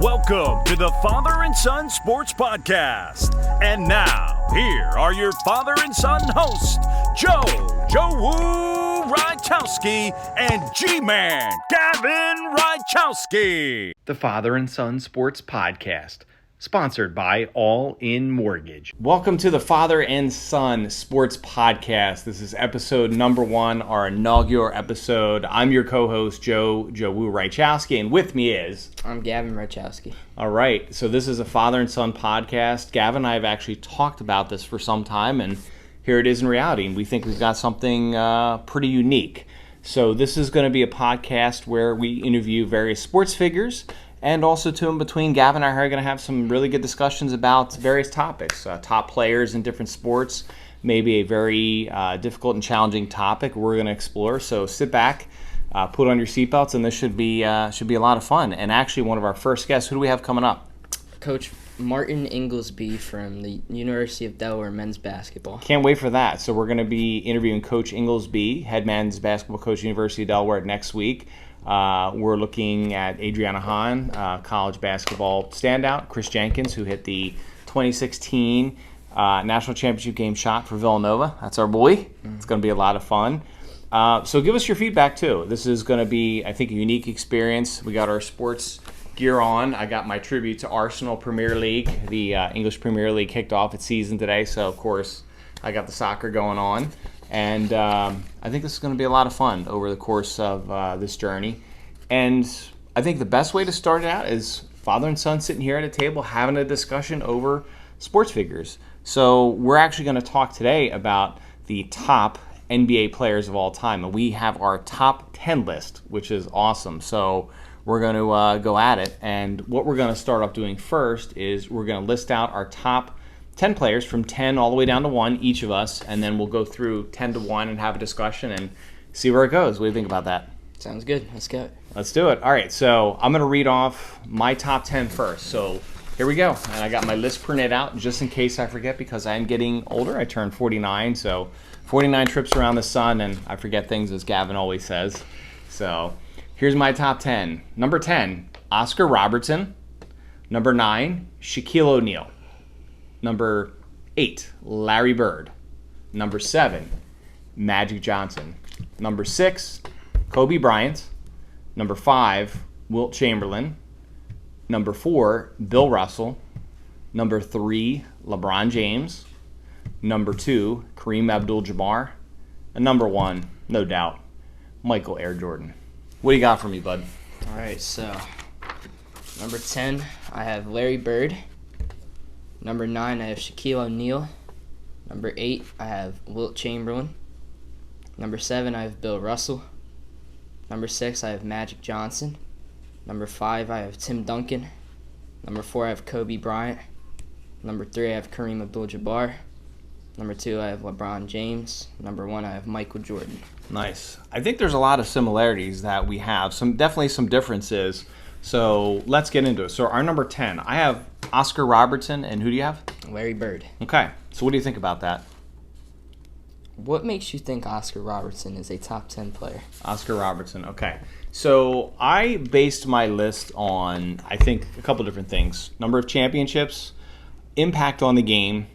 Welcome to the Father and Son Sports Podcast. And now, here are your father and son hosts, JoeWoo Rychalsky and G-Man Gavin Rychalsky. The Father and Son Sports Podcast, sponsored by All In Mortgage. Welcome to the Father and Son Sports Podcast. This is episode number 1, our inaugural episode. I'm your co-host, JoeWoo Rychalsky, and with me is... I'm Gavin Rychalsky. All right, so this is a Father and Son podcast. Gavin and I have actually talked about this for some time, and here it is in reality, and we think we've got something pretty unique. So this is going to be a podcast where we interview various sports figures, and also, too, in between, Gavin and I are going to have some really good discussions about various topics, top players in different sports, maybe a very difficult and challenging topic we're going to explore. So sit back, put on your seatbelts, and this should be a lot of fun. And actually, one of our first guests, who do we have coming up? Coach Martin Inglesby from the University of Delaware men's basketball. Can't wait for that. So we're going to be interviewing Coach Inglesby, head men's basketball coach, University of Delaware, next week. We're looking at Adriana Hahn, college basketball standout, Chris Jenkins, who hit the 2016 national championship game shot for Villanova. That's our boy. It's going to be a lot of fun. So give us your feedback, too. This is going to be, I think, a unique experience. We got our sports gear on. I got my tribute to Arsenal Premier League. The English Premier League kicked off its season today, so, of course, I got the soccer going on. And I think this is going to be a lot of fun over the course of this journey. And I think the best way to start it out is father and son sitting here at a table having a discussion over sports figures. So we're actually going to talk today about the top NBA players of all time. And we have our top 10 list, which is awesome. So we're going to go at it. And what we're going to start off doing first is we're going to list out our top 10 players from 10 all the way down to 1, each of us, and then we'll go through 10 to 1 and have a discussion and see where it goes. What do you think about that? Sounds good. Let's go. Let's do it. All right, so I'm going to read off my top 10 first. So here we go. And I got my list printed out just in case I forget because I am getting older. I turned 49, so 49 trips around the sun, and I forget things, as Gavin always says. So here's my top 10. Number 10, Oscar Robertson. Number 9, Shaquille O'Neal. Number 8, Larry Bird. Number 7, Magic Johnson. Number 6, Kobe Bryant. Number 5, Wilt Chamberlain. Number 4, Bill Russell. Number 3, LeBron James. Number 2, Kareem Abdul-Jabbar. And number 1, no doubt, Michael Air Jordan. What do you got for me, bud? All right, so number 10, I have Larry Bird. Number 9, I have Shaquille O'Neal. Number 8, I have Wilt Chamberlain. Number 7, I have Bill Russell. Number 6, I have Magic Johnson. Number 5, I have Tim Duncan. Number 4, I have Kobe Bryant. Number 3, I have Kareem Abdul-Jabbar. Number 2, I have LeBron James. Number 1, I have Michael Jordan. Nice. I think there's a lot of similarities that we have. Definitely some differences. So let's get into it. So our number 10, I have Oscar Robertson, and who do you have? Larry Bird. Okay. So what do you think about that? What makes you think Oscar Robertson is a top 10 player? Oscar Robertson. Okay. So I based my list on, I think, a couple different things. Number of championships, impact on the game,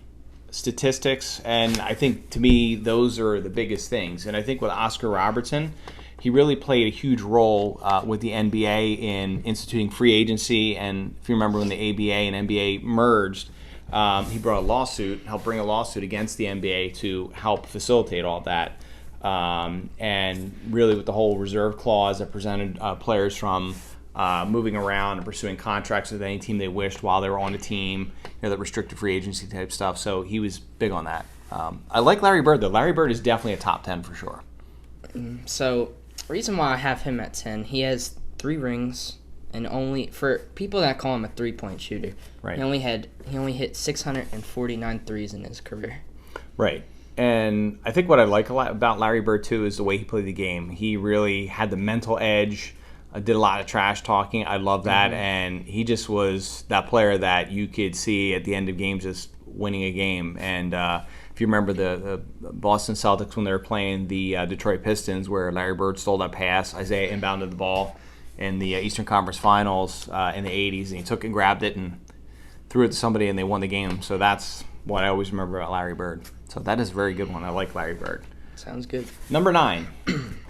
statistics, and I think, to me, those are the biggest things. And I think with Oscar Robertson, he really played a huge role with the NBA in instituting free agency. And if you remember when the ABA and NBA merged, he helped bring a lawsuit against the NBA to help facilitate all that. And really with the whole reserve clause that prevented players from moving around and pursuing contracts with any team they wished while they were on the team, that restricted free agency type stuff. So he was big on that. I like Larry Bird, though. Larry Bird is definitely a top 10 for sure. So the reason why I have him at 10, he has 3 rings, and only for people that call him a 3-point shooter, right. He only hit 649 threes in his career. Right. And I think what I like a lot about Larry Bird, too, is the way he played the game. He really had the mental edge, did a lot of trash talking. I love that. Mm-hmm. And he just was that player that you could see at the end of games just winning a game. And if you remember the Boston Celtics when they were playing the Detroit Pistons, where Larry Bird stole that pass, Isaiah inbounded the ball, in the Eastern Conference Finals in the 80s, and he took and grabbed it and threw it to somebody, and they won the game. So that's what I always remember about Larry Bird. So that is a very good one. I like Larry Bird. Sounds good. Number 9,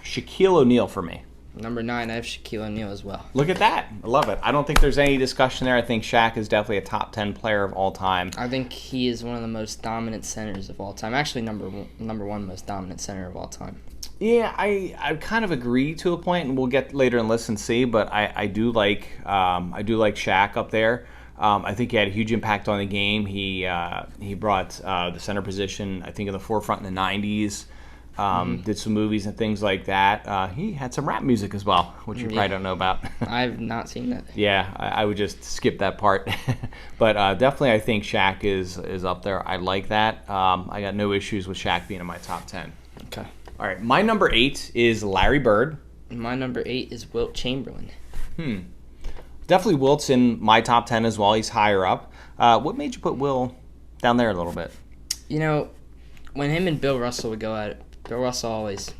Shaquille O'Neal for me. Number 9, I have Shaquille O'Neal as well. Look at that. I love it. I don't think there's any discussion there. I think Shaq is definitely a top 10 player of all time. I think he is one of the most dominant centers of all time. Actually, number one most dominant center of all time. Yeah, I kind of agree to a point, and we'll get later and listen and see. But I do like Shaq up there. I think he had a huge impact on the game. He brought the center position, I think, in the forefront in the 90s. Did some movies and things like that. He had some rap music as well, which you probably don't know about. I've not seen that. Yeah, I would just skip that part. But definitely I think Shaq is up there. I like that. I got no issues with Shaq being in my top 10. Okay. All right, my number 8 is Larry Bird. My number 8 is Wilt Chamberlain. Definitely Wilt's in my top 10 as well. He's higher up. What made you put Will down there a little bit? You know, when him and Bill Russell would go at it, Bill Russell always,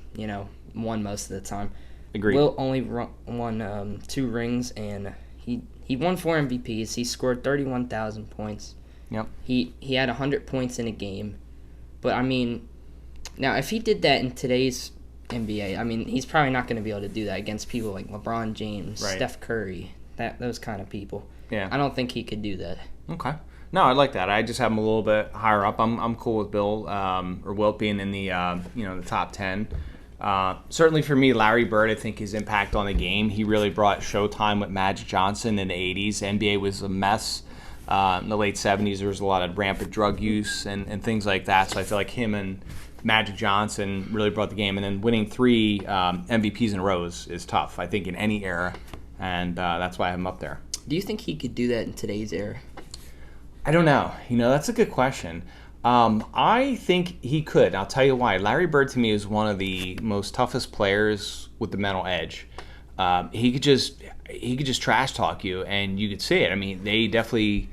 won most of the time. Agreed. Wilt only won 2 rings, and he won 4 MVPs. He scored 31,000 points. Yep. He had 100 points in a game. But, I mean, now if he did that in today's NBA, I mean, he's probably not going to be able to do that against people like LeBron James, right. Steph Curry, those kind of people. Yeah. I don't think he could do that. Okay. No, I like that. I just have him a little bit higher up. I'm cool with Bill or Wilt being in the the top 10. Certainly for me, Larry Bird, I think his impact on the game, he really brought Showtime with Magic Johnson in the 80s. NBA was a mess. In the late 70s, there was a lot of rampant drug use and things like that. So I feel like him and Magic Johnson really brought the game. And then winning 3 MVPs in a row is tough, I think, in any era. And that's why I have him up there. Do you think he could do that in today's era? I don't know. That's a good question. I think he could. I'll tell you why. Larry Bird to me is one of the most toughest players with the mental edge. He could just trash talk you, and you could see it. I mean, they definitely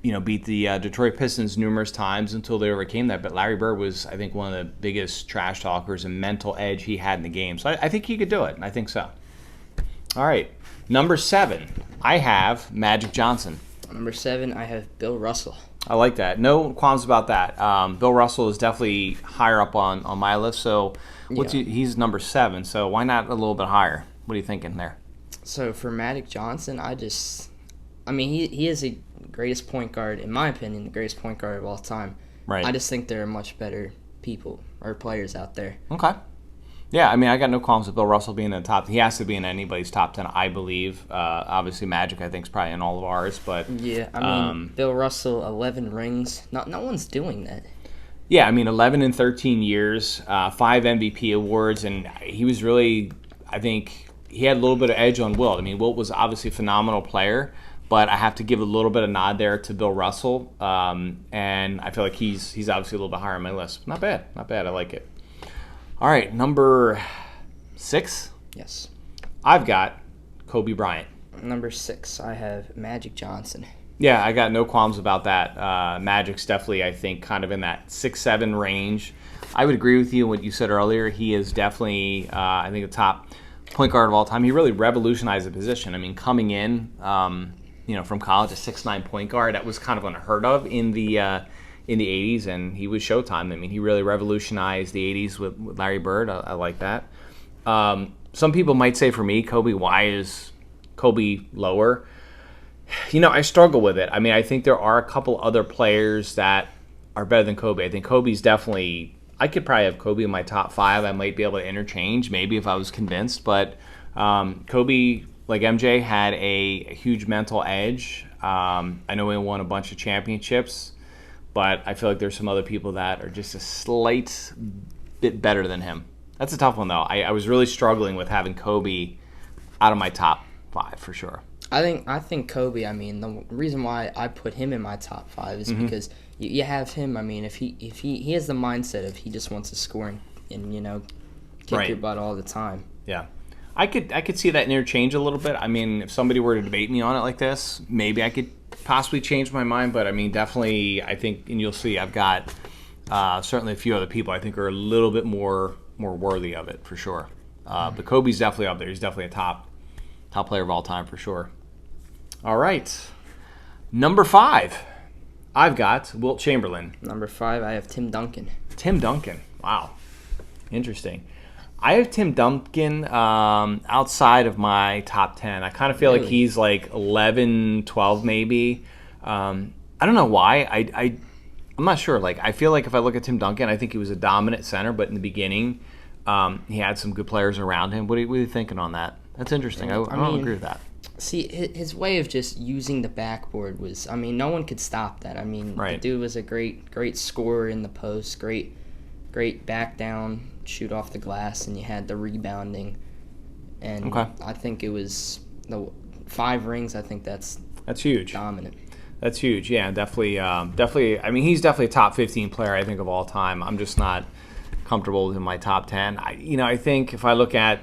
beat the Detroit Pistons numerous times until they overcame that. But Larry Bird was, I think, one of the biggest trash talkers and mental edge he had in the game. So I think he could do it. I think so. All right, number 7, I have Magic Johnson. Number 7, I have Bill Russell. I like that. No qualms about that. Bill Russell is definitely higher up on my list. So he's number 7. So why not a little bit higher? What are you thinking there? So for Magic Johnson, he is the greatest point guard, in my opinion, the greatest point guard of all time. Right. I just think there are much better people or players out there. Okay. Yeah, I got no qualms with Bill Russell being in the top. He has to be in anybody's top 10, I believe. Obviously, Magic, I think, is probably in all of ours. But yeah, Bill Russell, 11 rings. No one's doing that. Yeah, 11 in 13 years, 5 MVP awards, and he was really, I think, he had a little bit of edge on Wilt. Wilt was obviously a phenomenal player, but I have to give a little bit of nod there to Bill Russell, and I feel like he's obviously a little bit higher on my list. Not bad. I like it. All right, number 6? Yes. I've got Kobe Bryant. Number 6, I have Magic Johnson. Yeah, I got no qualms about that. Magic's definitely, I think, kind of in that 6-7 range. I would agree with you what you said earlier. He is definitely, I think, the top point guard of all time. He really revolutionized the position. Coming in, from college, a 6'9" point guard, that was kind of unheard of in the 80s, and he was Showtime. He really revolutionized the 80s with Larry Bird. I like that. Some people might say for me, Kobe, why is Kobe lower? I struggle with it. I think there are a couple other players that are better than Kobe. I think Kobe's definitely, I could probably have Kobe in my top 5. I might be able to interchange, maybe if I was convinced. But Kobe, like MJ, had a huge mental edge. I know he won a bunch of championships, but I feel like there's some other people that are just a slight bit better than him. That's a tough one, though. I was really struggling with having Kobe out of my top 5 for sure. I think Kobe, the reason why I put him in my top 5 is because you have him. If he has the mindset of he just wants to score and kick your butt all the time. Yeah. I could see that interchange a little bit. If somebody were to debate me on it like this, maybe I could possibly change my mind. But definitely, I think, and you'll see, I've got certainly a few other people I think are a little bit more worthy of it for sure. But Kobe's definitely up there. He's definitely a top Top player of all time for sure. All right. Number 5, I've got Wilt Chamberlain. Number 5, I have Tim Duncan. Tim Duncan. Wow. Interesting. I have Tim Duncan outside of my top 10. I kind of feel like he's like 11, 12 maybe. I don't know why. I'm not sure. Like, I feel like if I look at Tim Duncan, I think he was a dominant center, but in the beginning, he had some good players around him. What are you thinking on that? That's interesting. I don't agree with that. See, his way of just using the backboard was, no one could stop that. The dude was a great scorer in the post, great back down, shoot off the glass, and you had the rebounding. And I think it was the 5 rings. I think that's huge. Dominant. That's huge. Yeah, definitely. He's definitely a top 15 player, I think, of all time. I'm just not comfortable with him in my top 10. I think if I look at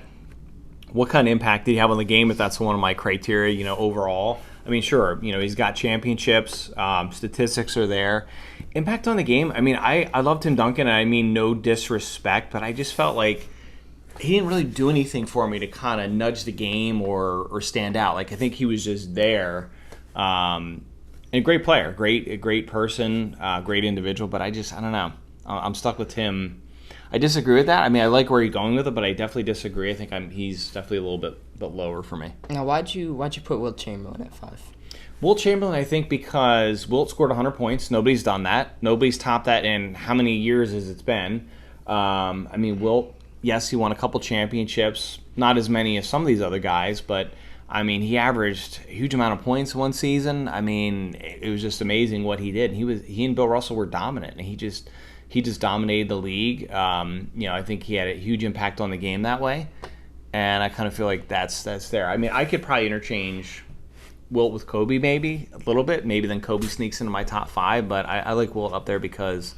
what kind of impact did he have on the game, if that's one of my criteria, overall. Sure, he's got championships, statistics are there. Impact on the game, I love Tim Duncan, and no disrespect, but I just felt like he didn't really do anything for me to kind of nudge the game or stand out. Like, I think he was just there. And a great player, a great person, great individual, but I don't know. I'm stuck with Tim. I disagree with that. I like where you're going with it, but I definitely disagree. I think he's definitely a little bit lower for me. Now, why'd you put Wilt Chamberlain at 5? Wilt Chamberlain, I think, because Wilt scored 100 points. Nobody's done that. Nobody's topped that in how many years has it been? Wilt, yes, he won a couple championships. Not as many as some of these other guys, but he averaged a huge amount of points one season. It was just amazing what he did. He and Bill Russell were dominant, and he just dominated the league. I think he had a huge impact on the game that way, and I kind of feel like that's there. I could probably interchange Wilt with Kobe maybe a little bit. Maybe then Kobe sneaks into my top 5, but I like Wilt up there because,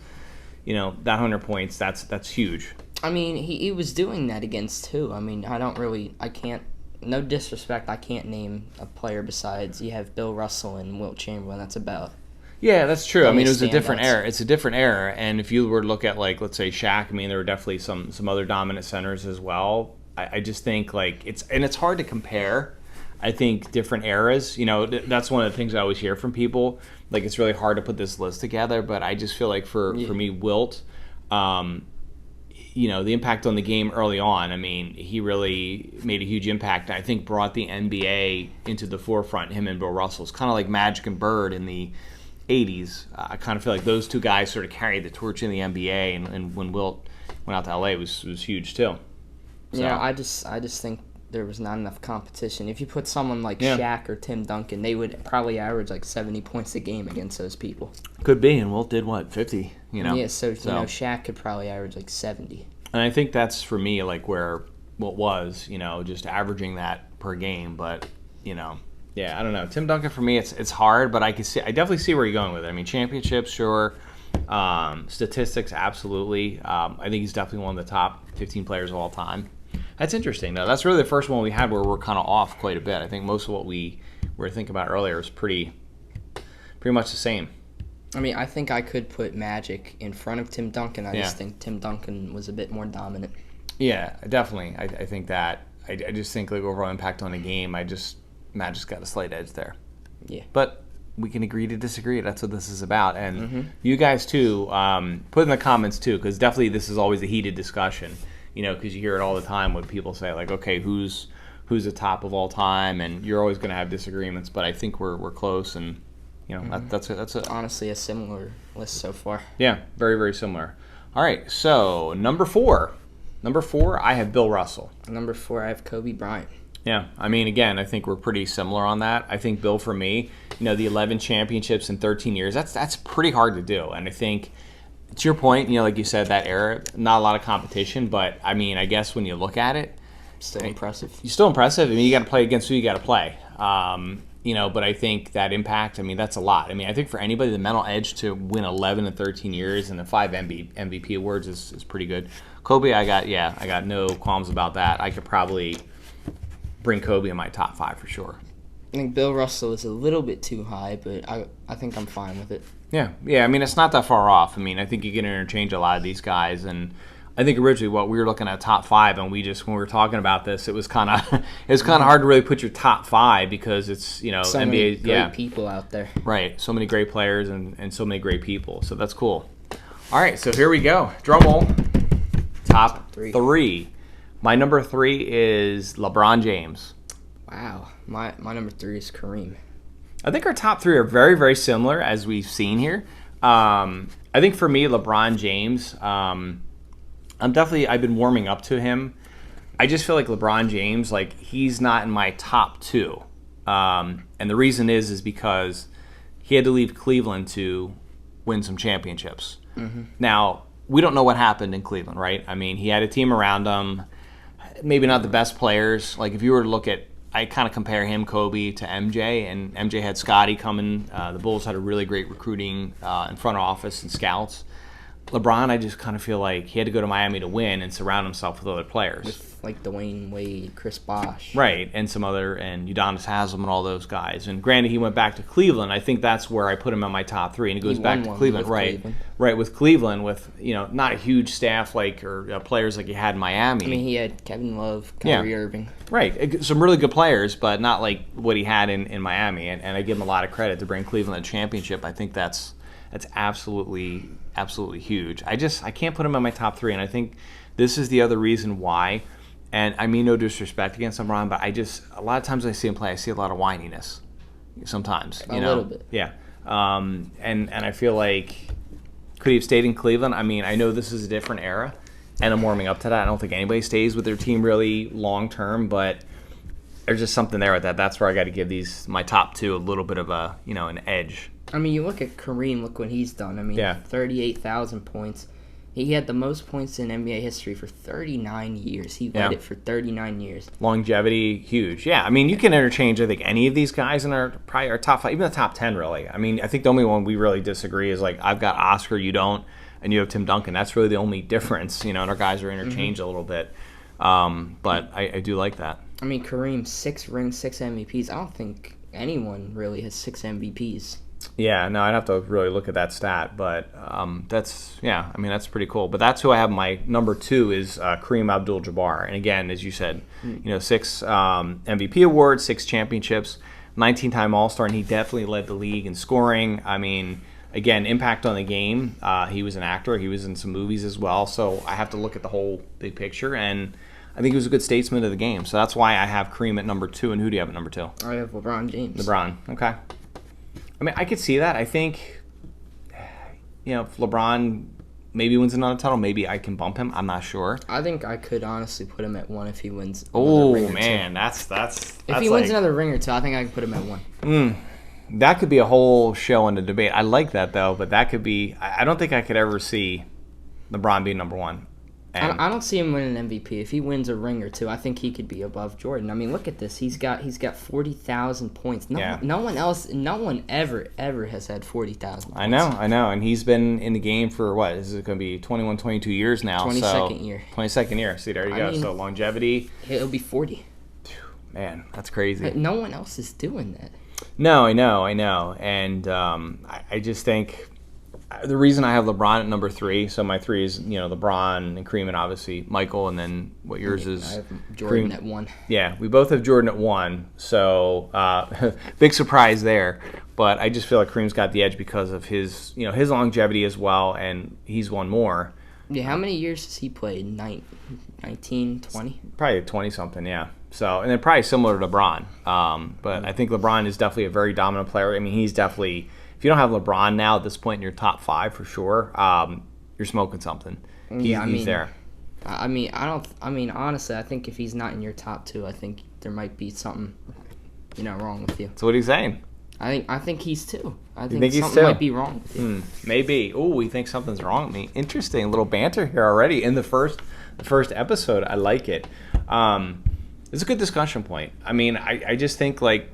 that 100 points, that's huge. He was doing that against who? I can't. No disrespect, I can't name a player besides you have Bill Russell and Wilt Chamberlain. That's about. Yeah, that's true. It was a different era. It's a different era, and if you were to look at, like, let's say Shaq, there were definitely some other dominant centers as well. I just think, like, it's hard to compare. I think different eras. That's one of the things I always hear from people. Like, it's really hard to put this list together, but I just feel like for me, Wilt, the impact on the game early on, he really made a huge impact. I think brought the NBA into the forefront, him and Bill Russell. It's kind of like Magic and Bird in the 80s. I kind of feel like those two guys sort of carried the torch in the NBA, and when Wilt went out to LA, it was huge too. So. Yeah, I just think there was not enough competition. If you put someone like Shaq or Tim Duncan, they would probably average like 70 points a game against those people. Could be, and Wilt did what, 50? Yeah, so Shaq could probably average like 70. And I think that's for me like where Wilt was, just averaging that per game. But yeah, I don't know. Tim Duncan for me, it's hard, but I definitely see where you're going with it. Championships, sure. Statistics, absolutely. I think he's definitely one of the top 15 players of all time. That's interesting, though. That's really the first one we had where we're kind of off quite a bit. I think most of what we were thinking about earlier is pretty much the same. I think I could put Magic in front of Tim Duncan. I just think Tim Duncan was a bit more dominant. Yeah, definitely. I think that. I just think like overall impact on the game, Magic's got a slight edge there. Yeah. But we can agree to disagree. That's what this is about. And you guys, too, put in the comments, too, because definitely this is always a heated discussion. Because you hear it all the time when people say, like, okay, who's the top of all time? And you're always going to have disagreements, but I think we're close, and that's honestly a similar list so far. Yeah, very, very similar. All right, so number 4, I have Bill Russell. Number 4, I have Kobe Bryant. Yeah, again, I think we're pretty similar on that. I think Bill, for me, the 11 championships in 13 years, that's pretty hard to do, and I think. To your point, like you said, that era, not a lot of competition, but I guess when you look at it, still impressive. You're still impressive. You got to play against who you got to play. But I think that impact, that's a lot. I think for anybody, the mental edge to win 11 and 13 years and the 5 MVP awards is pretty good. Kobe, I got no qualms about that. I could probably bring Kobe in my top 5 for sure. I think Bill Russell is a little bit too high, but I think I'm fine with it. Yeah. It's not that far off. I think you can interchange a lot of these guys, and I think originally what we were looking at top 5, and when we were talking about this, it was kind of hard to really put your top 5 because it's so NBA, many great people out there. Right, so many great players and so many great people. So that's cool. All right, so here we go. Drum roll. Top 3. My number 3 is LeBron James. Wow, my number 3 is Kareem. I think our top 3 are very, very similar as we've seen here. I think for me, LeBron James. I've been warming up to him. I just feel like LeBron James, like he's not in my top 2. And the reason is because he had to leave Cleveland to win some championships. Mm-hmm. Now, we don't know what happened in Cleveland, right? I mean, he had a team around him, maybe not the best players. Like if you were to look at, I kind of compare him, Kobe, to MJ, and MJ had Scottie coming. The Bulls had a really great recruiting and front office and scouts. LeBron, I just kind of feel like he had to go to Miami to win and surround himself with other players. With like Dwayne Wade, Chris Bosh. Right, and some other, and Udonis Haslem and all those guys. And granted, he went back to Cleveland. I think that's where I put him in my top 3. And he goes back to Cleveland, right? Right, with Cleveland, with not a huge staff like or players like he had in Miami. I mean, he had Kevin Love, Kyrie Irving. Right, some really good players, but not like what he had in Miami. And I give him a lot of credit to bring Cleveland a championship. I think that's absolutely huge. I can't put him in my top 3, and I think this is the other reason why. And I mean no disrespect against LeBron, but a lot of times when I see him play, I see a lot of whininess. Sometimes, a little bit. Yeah. And I feel like could he have stayed in Cleveland? I mean, I know this is a different era, and I'm warming up to that. I don't think anybody stays with their team really long term, but there's just something there with that. That's where I got to give my top 2 a little bit of a an edge. I mean, you look at Kareem, look what he's done. I mean, 38,000 points. He had the most points in NBA history for 39 years. He led it for 39 years. Longevity, huge. Yeah, I mean, you can interchange, I think, any of these guys in probably our top 5, even the top 10, really. I mean, I think the only one we really disagree is, like, I've got Oscar, you don't, and you have Tim Duncan. That's really the only difference, and our guys are interchanged a little bit. But I do like that. I mean, Kareem, 6 rings, 6 MVPs. I don't think anyone really has 6 MVPs. Yeah, no, I'd have to really look at that stat, but that's pretty cool. But that's who I have. My number 2 is Kareem Abdul-Jabbar, and again, as you said, 6 MVP awards, 6 championships, 19-time All-Star, and he definitely led the league in scoring. I mean, again, impact on the game. He was an actor. He was in some movies as well, so I have to look at the whole big picture, and I think he was a good statesman of the game. So that's why I have Kareem at number 2. And who do you have at number 2? I have LeBron James. LeBron, okay. I mean, I could see that. I think, if LeBron maybe wins another title, maybe I can bump him. I'm not sure. I think I could honestly put him at 1 if he wins. Oh man, that's if he wins another ring or 2, I think I can put him at 1. That could be a whole show and a debate. I like that though, but that could be. I don't think I could ever see LeBron being number 1. I don't see him winning an MVP. If he wins a ring or 2, I think he could be above Jordan. I mean, look at this. He's got 40,000 points. No one ever has had 40,000 points. I know. And he's been in the game for what? Is it going to be 21, 22 years now? 22nd year. 22nd year. See, there you go. So longevity. He'll be 40. Man, that's crazy. But no one else is doing that. No, I know. And I just think the reason I have LeBron at number 3, so my 3 is LeBron and Kareem and obviously Michael, and then what yours is? I have Jordan at 1. Yeah, we both have Jordan at 1, so big surprise there. But I just feel like Kareem's got the edge because of his his longevity as well, and he's won more. Yeah, how many years has he played? 19, 20? Probably 20-something, yeah. So, and then probably similar to LeBron. But I think LeBron is definitely a very dominant player. I mean, he's definitely. If you don't have LeBron now at this point in your top 5 for sure, you're smoking something. He's there. I mean, honestly, I think if he's not in your top 2, I think there might be something, wrong with you. So what are you saying? I think he's 2. I think something might be wrong with you. Maybe. Oh, we think something's wrong with me. Interesting. A little banter here already in the first episode. I like it. It's a good discussion point. I mean, I just think like.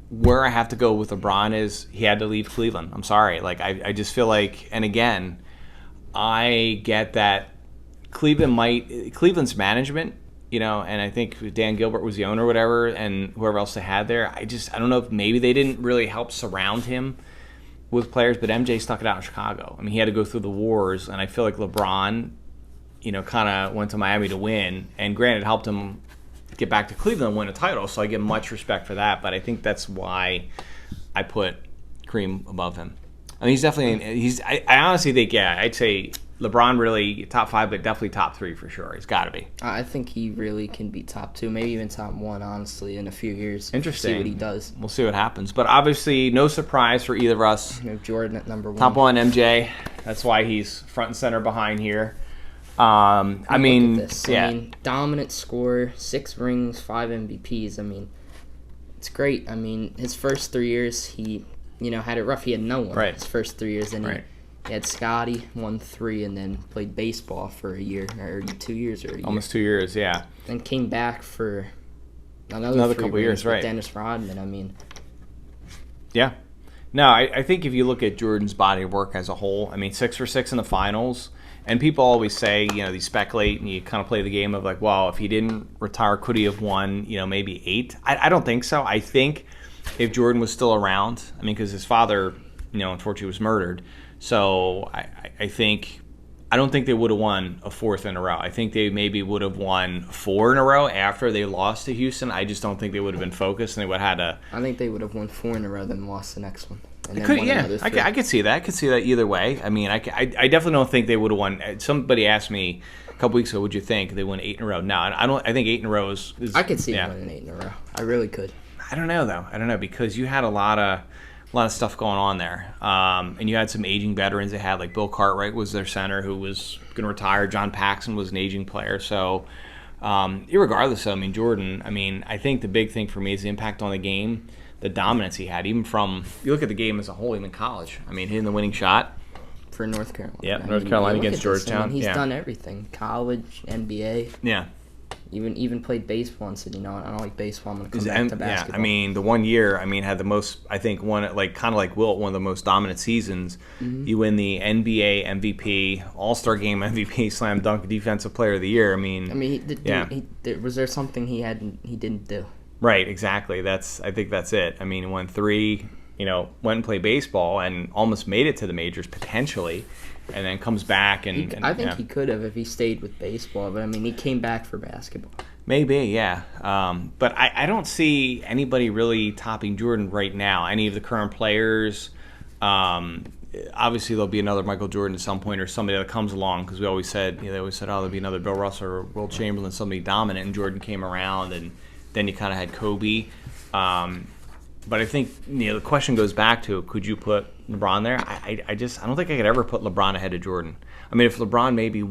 Where I have to go with LeBron is he had to leave Cleveland. I'm sorry. Like I just feel like, and again, I get that Cleveland's management, and I think Dan Gilbert was the owner or whatever, and whoever else they had there. I don't know if maybe they didn't really help surround him with players, but MJ stuck it out in Chicago. I mean, he had to go through the wars, and I feel like LeBron, kind of went to Miami to win, and granted, helped him get back to Cleveland and win a title, so I give much respect for that, but I think that's why I put Kareem above him. I mean, he's definitely, I honestly think, I'd say LeBron really top 5, but definitely top 3 for sure. He's got to be. I think he really can be top 2, maybe even top 1, honestly, in a few years. Interesting. See what he does. We'll see what happens. But obviously, no surprise for either of us. We have Jordan at number 1. Top 1, MJ. That's why he's front and center behind here. I mean, dominant scorer, 6 rings, 5 MVPs. I mean, it's great. I mean, his first 3 years, he, had it rough. He had no one. Right. His first 3 years, and he had Scotty, won 3, and then played baseball for a year, or 2 years, or a year. Almost 2 years, yeah. Then came back for another couple years, right? Dennis Rodman. I mean, yeah. No, I think if you look at Jordan's body of work as a whole, I mean, 6 for 6 in the finals. And people always say, they speculate and you kind of play the game of like, well, if he didn't retire, could he have won, maybe 8? I don't think so. I think if Jordan was still around, I mean, because his father, unfortunately was murdered. So I don't think they would have won a 4th in a row. I think they maybe would have won 4 in a row after they lost to Houston. I just don't think they would have been focused and they would have had I think they would have won 4 in a row, then lost the next one. I could see that. I could see that either way. I mean, I definitely don't think they would have won. Somebody asked me a couple weeks ago, would you think they won 8 in a row? No, I don't. I think 8 in a row is I could see them winning 8 in a row. I really could. I don't know though. I don't know because you had a lot of stuff going on there, and you had some aging veterans. They had like Bill Cartwright was their center who was going to retire. John Paxson was an aging player. So, irregardless, I mean Jordan. I mean, I think the big thing for me is the impact on the game. The dominance he had, even from you look at the game as a whole, even college. I mean, hitting the winning shot for North Carolina. Yeah, North Carolina against Georgetown. He's done everything: college, NBA. Yeah. Even played baseball and said, I don't like baseball. I'm gonna come back to basketball. Yeah, I mean, the 1 year, had the most. I think one kind of like Wilt, one of the most dominant seasons. Mm-hmm. You win the NBA MVP, All-Star Game MVP, Slam Dunk Defensive Player of the Year. Was there something he didn't do? Right, exactly. I think that's it. I mean, he won 3, went and played baseball and almost made it to the majors potentially, and then comes back I think he could have if he stayed with baseball, but he came back for basketball. Maybe, yeah. But I don't see anybody really topping Jordan right now. Any of the current players. Obviously, there'll be another Michael Jordan at some point or somebody that comes along because they always said, there'll be another Bill Russell or Wilt Chamberlain, somebody dominant, and Jordan came around and then you kind of had Kobe. But I think the question goes back to, could you put LeBron there? I don't think I could ever put LeBron ahead of Jordan. I mean, if LeBron maybe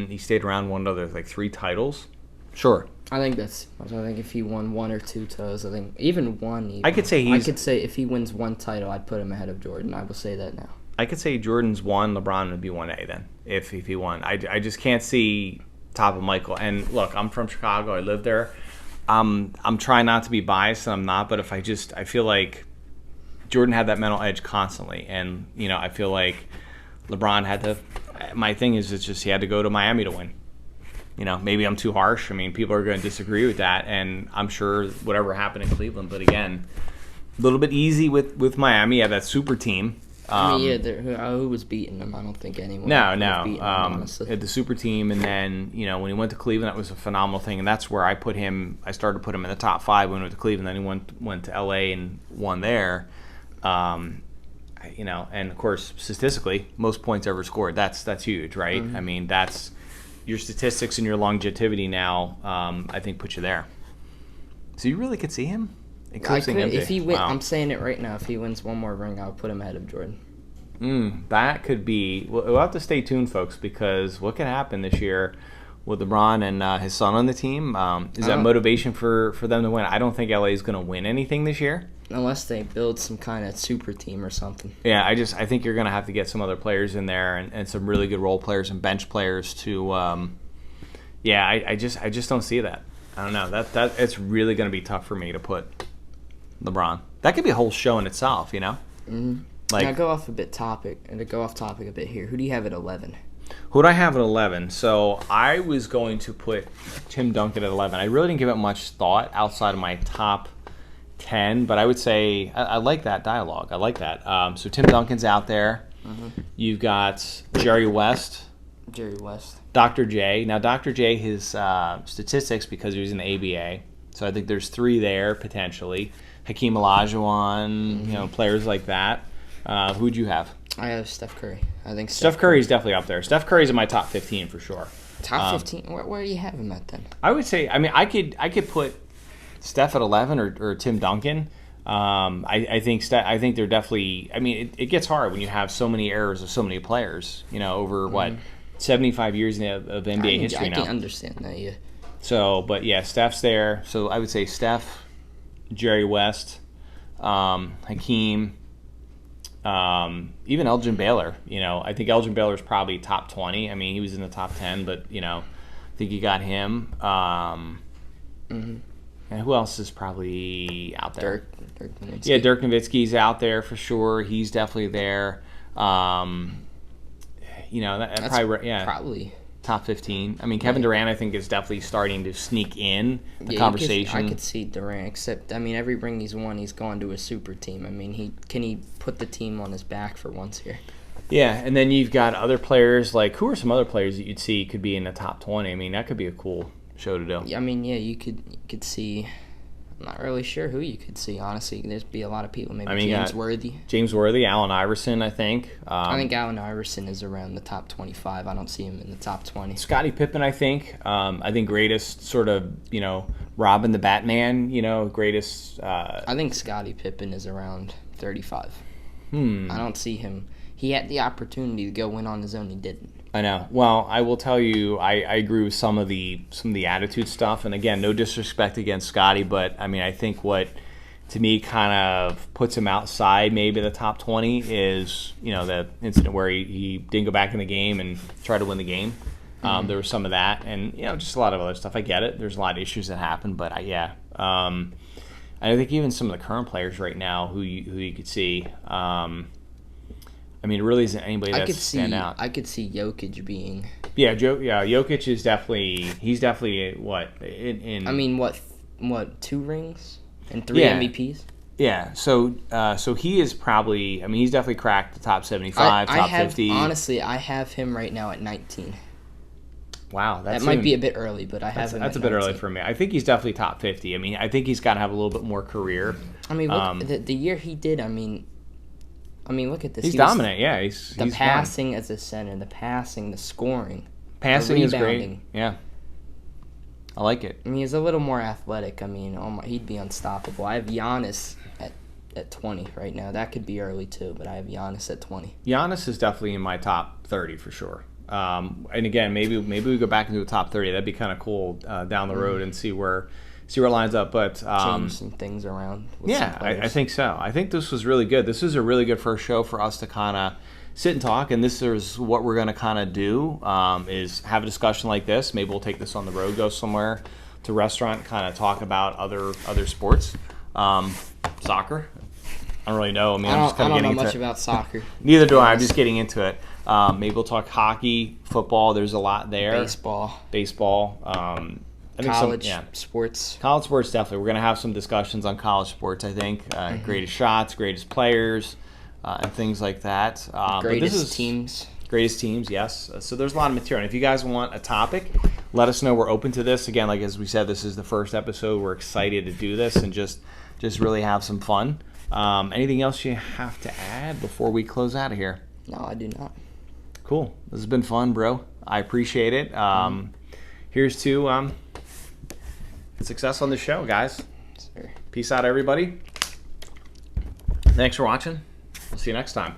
he stayed around, won another 3 titles, sure. I think if he won 1 or 2 titles, I think even 1. I could say if he wins 1 title, I'd put him ahead of Jordan. I will say that now. I could say Jordan's 1, LeBron would be 1A then if he won. I just can't see top of Michael. And look, I'm from Chicago. I live there. I'm trying not to be biased, and I'm not. But if I feel like Jordan had that mental edge constantly, and I feel like LeBron had to. My thing is, it's just he had to go to Miami to win. Maybe I'm too harsh. I mean, people are going to disagree with that, and I'm sure whatever happened in Cleveland. But again, a little bit easy with Miami. You have that super team. Who was beating them? I don't think anyone. No. Beating them, honestly. Had the super team, and then when he went to Cleveland, that was a phenomenal thing, and that's where I put him. I started to put him in the top 5 when he went to Cleveland. Then he went to LA and won there. And of course, statistically, most points ever scored. That's huge, right? Mm-hmm. I mean, that's your statistics and your longevity now. I think put you there. So you really could see him. If he win, wow. I'm saying it right now. If he wins 1 more ring, I'll put him ahead of Jordan. That could be. We'll have to stay tuned, folks, because what can happen this year with LeBron and his son on the team? Is that motivation for them to win? I don't think LA is going to win anything this year, unless they build some kind of super team or something. Yeah, I think you're going to have to get some other players in there and some really good role players and bench players to. I just don't see that. I don't know. That it's really going to be tough for me to put LeBron. That could be a whole show in itself, Mm-hmm. Now to go off topic a bit here. Who do you have at 11? Who do I have at 11? So I was going to put Tim Duncan at 11. I really didn't give it much thought outside of my top 10, but I would say I like that dialogue. I like that. So Tim Duncan's out there. Mm-hmm. You've got Jerry West, Jerry West. Dr. J. Now, Dr. J, his statistics, because he was in the ABA, so I think there's 3 there potentially. Hakeem Olajuwon, players like that. Who'd you have? I have Steph Curry. I think Steph Curry's definitely up there. Steph Curry's in my top 15 for sure. Top 15? Where do you have him at then? I would say, I could put Steph at 11 or Tim Duncan. I think they're definitely. It gets hard when you have so many errors of so many players. Over 75 years of NBA history now. I can understand that. Yeah. So, but yeah, Steph's there. So I would say Steph, Jerry West, Hakeem, even Elgin Baylor. I think Elgin Baylor's probably top 20. He was in the top 10, but I think you got him. And who else is probably out there? Dirk Nowitzki. Yeah, Dirk Nowitzki's out there for sure. He's definitely there. Probably top 15. Kevin Durant, I think, is definitely starting to sneak in the conversation. I could see Durant, except every ring he's won, he's gone to a super team. Can he put the team on his back for once here? Yeah, and then you've got other players who are some other players that you'd see could be in the top 20. That could be a cool show to do. Yeah, you could see. I'm not really sure who you could see, honestly. There'd be a lot of people. Maybe James Worthy. Allen Iverson, I think. I think Allen Iverson is around the top 25. I don't see him in the top 20. Scottie Pippen, I think. I think greatest sort of, Robin the Batman, greatest. I think Scottie Pippen is around 35. I don't see him. He had the opportunity to go win on his own. He didn't. I know. Well, I will tell you, I agree with some of the attitude stuff. And again, no disrespect against Scotty, but I think what to me kind of puts him outside maybe the top 20 is the incident where he didn't go back in the game and try to win the game. There was some of that, and just a lot of other stuff. I get it. There's a lot of issues that happen, but I think even some of the current players right now who you could see. It really isn't anybody that stand out. I could see Jokic being. Yeah, Jokic is definitely. He's definitely what in. What 2 rings and 3 MVPs? Yeah, so he is probably. He's definitely cracked the top 75, top 50. Honestly, I have him right now at 19. Wow, that might be a bit early, but I have him. That's at a bit 19. early for me. I think he's definitely top 50. I think he's got to have a little bit more career. Look, the year he did. Look at this. He's dominant, yeah. He's passing as a center, the passing, the scoring. Passing the is great. Yeah. I like it. He's a little more athletic. He'd be unstoppable. I have Giannis at 20 right now. That could be early too, but I have Giannis at 20. Giannis is definitely in my top 30 for sure. And again, maybe we go back into the top 30. That'd be kind of cool down the road and see where it lines up, but change some things around. I think so. I think this was really good. This is a really good first show for us to kind of sit and talk, and this is what we're going to kind of do is have a discussion like this. Maybe we'll take this on the road, go somewhere to a restaurant, kind of talk about other sports. Soccer. I don't really know. I'm just kind of getting into it. I don't know much about soccer. Neither do I. I'm just getting into it. Maybe we'll talk hockey, football. There's a lot there. Baseball. College sports. College sports, definitely. We're going to have some discussions on college sports, I think. Greatest shots, greatest players, and things like that. Greatest teams. Greatest teams, yes. So there's a lot of material. And if you guys want a topic, let us know. We're open to this. Again, as we said, this is the first episode. We're excited to do this and just really have some fun. Anything else you have to add before we close out of here? No, I do not. Cool. This has been fun, bro. I appreciate it. Here's to success on the show, guys. Sir. Peace out, everybody. Thanks for watching. We'll see you next time.